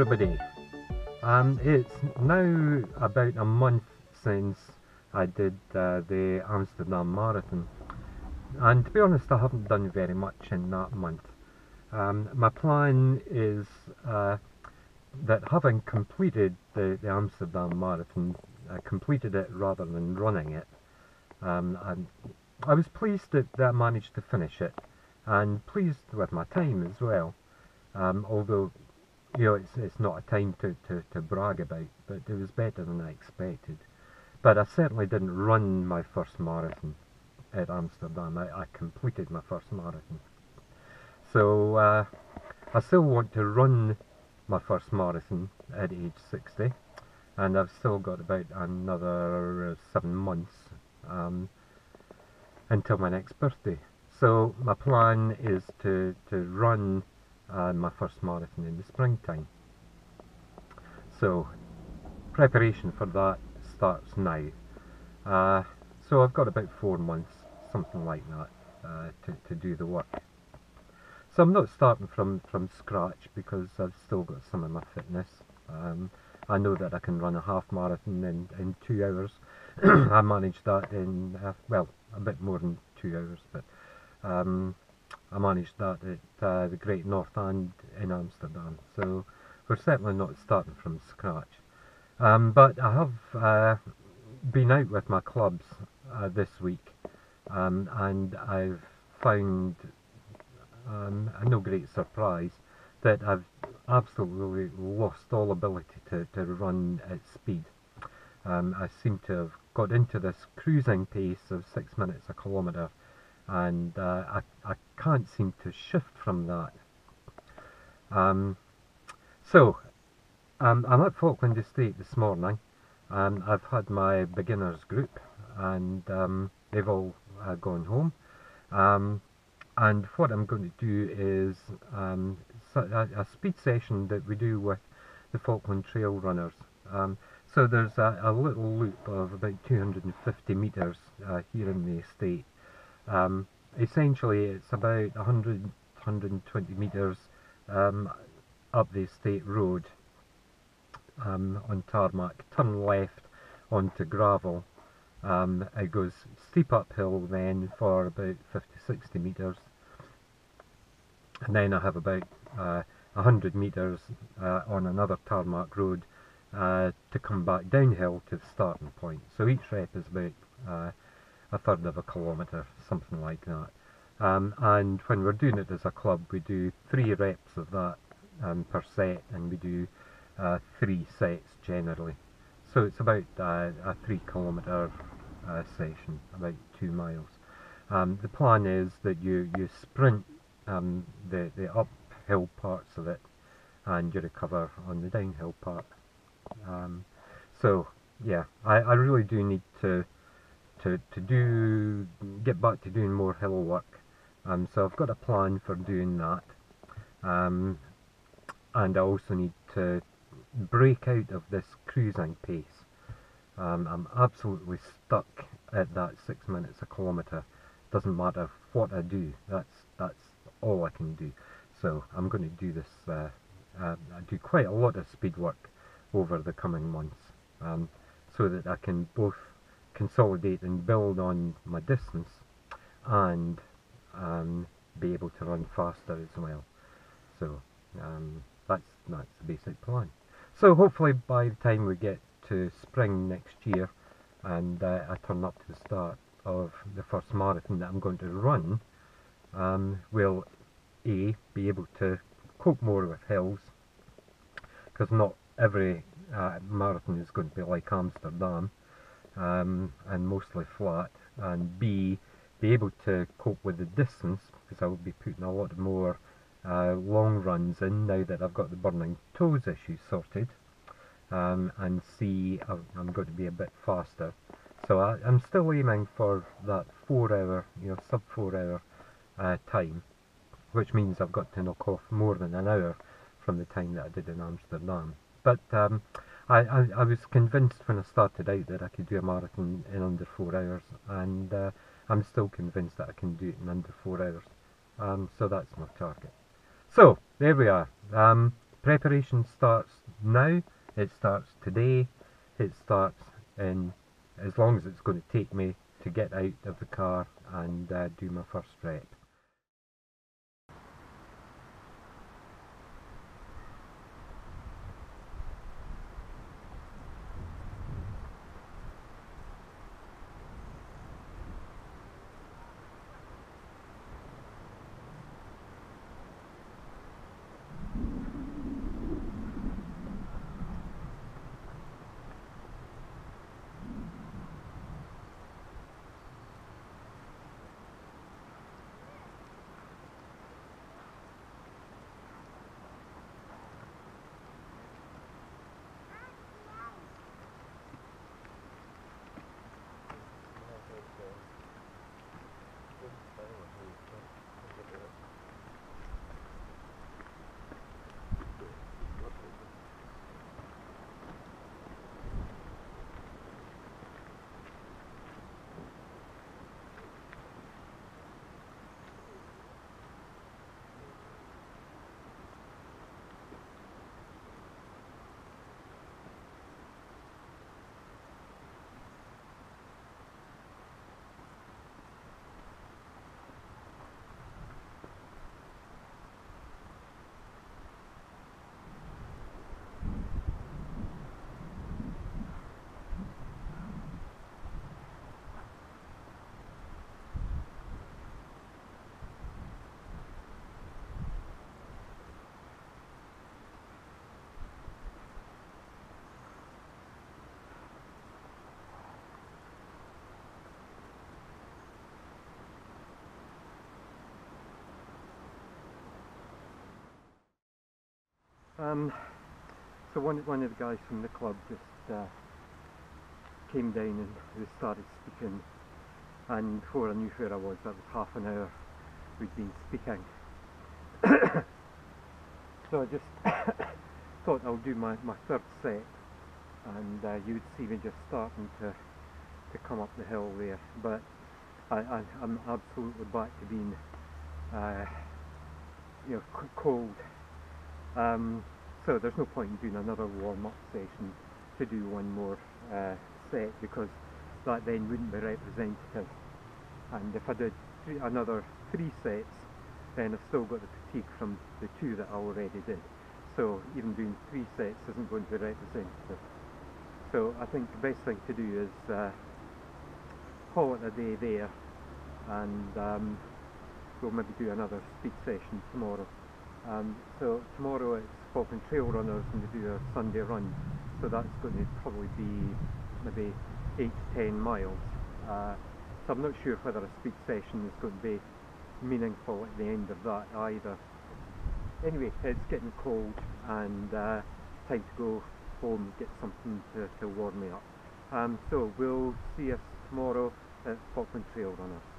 everybody. It's now about a month since I did the Amsterdam Marathon, and to be honest I haven't done very much in that month. My plan is that having completed the Amsterdam Marathon, I completed it rather than running it, and I was pleased that I managed to finish it, and pleased with my time as well. Although, you know, it's not a time to brag about, but it was better than I expected. But I certainly didn't run my first marathon at Amsterdam. I completed my first marathon. So I still want to run my first marathon at age 60, and I've still got about another 7 months until my next birthday. So my plan is to run my first marathon in the springtime. So preparation for that starts now. So I've got about 4 months, something like that, to do the work. So I'm not starting from scratch because I've still got some of my fitness. I know that I can run a half marathon in 2 hours. I managed that in, well, a bit more than 2 hours, but I managed that at the Great North End in Amsterdam. So we're certainly not starting from scratch. But I have been out with my clubs this week, and I've found no great surprise that I've absolutely lost all ability to run at speed. I seem to have got into this cruising pace of 6 minutes a kilometre, and I can't seem to shift from that. So I'm at Falkland Estate this morning. I've had my beginners group, and they've all gone home. And what I'm going to do is a speed session that we do with the Falkland Trail runners. So there's a little loop of about 250 metres here in the estate. Essentially it's about 120 metres up the estate road on tarmac, turn left onto gravel. It goes steep uphill then for about 50-60 metres, and then I have about 100 metres on another tarmac road to come back downhill to the starting point. So each rep is about a third of a kilometre, something like that. And when we're doing it as a club, we do 3 reps of that per set, and we do 3 sets generally. So it's about a 3 kilometre session, about 2 miles. The plan is that you sprint the uphill parts of it, and you recover on the downhill part. So yeah, I really do need to get back to doing more hill work. So I've got a plan for doing that, and I also need to break out of this cruising pace. I'm absolutely stuck at that 6 minutes a kilometre. Doesn't matter what I do, that's all I can do. So I'm going to do this, I do quite a lot of speed work over the coming months, so that I can both consolidate and build on my distance, and be able to run faster as well. So that's the basic plan. So hopefully by the time we get to spring next year, and I turn up to the start of the first marathon that I'm going to run, we'll be able to cope more with hills, because not every marathon is going to be like Amsterdam, and mostly flat, and B, be able to cope with the distance, because I will be putting a lot more long runs in now that I've got the burning toes issue sorted. And C, I'm going to be a bit faster. So I'm still aiming for that 4 hour, sub 4 hour time, which means I've got to knock off more than an hour from the time that I did in Amsterdam. But I was convinced when I started out that I could do a marathon in under 4 hours, and I'm still convinced that I can do it in under 4 hours. So that's my target. So there we are. Preparation starts now, it starts today, it starts in as long as it's going to take me to get out of the car and do my first rep. So one of the guys from the club just came down and we started speaking, and before I knew where I was, that was half an hour we'd been speaking. So I just thought I'll do my third set, and you'd see me just starting to come up the hill there, but I'm absolutely back to being cold. So there's no point in doing another warm-up session to do one more set, because that then wouldn't be representative. And if I did another 3 sets, then I've still got the fatigue from the 2 that I already did. So even doing 3 sets isn't going to be representative. So I think the best thing to do is call it a day there, and we'll maybe do another speed session tomorrow. So tomorrow it's Falkland Trail Runners and we do a Sunday run, so that's going to probably be maybe 8 to 10 miles. So I'm not sure whether a speed session is going to be meaningful at the end of that either. Anyway, it's getting cold and time to go home and get something to warm me up. So we'll see us tomorrow at Falkland Trail Runners.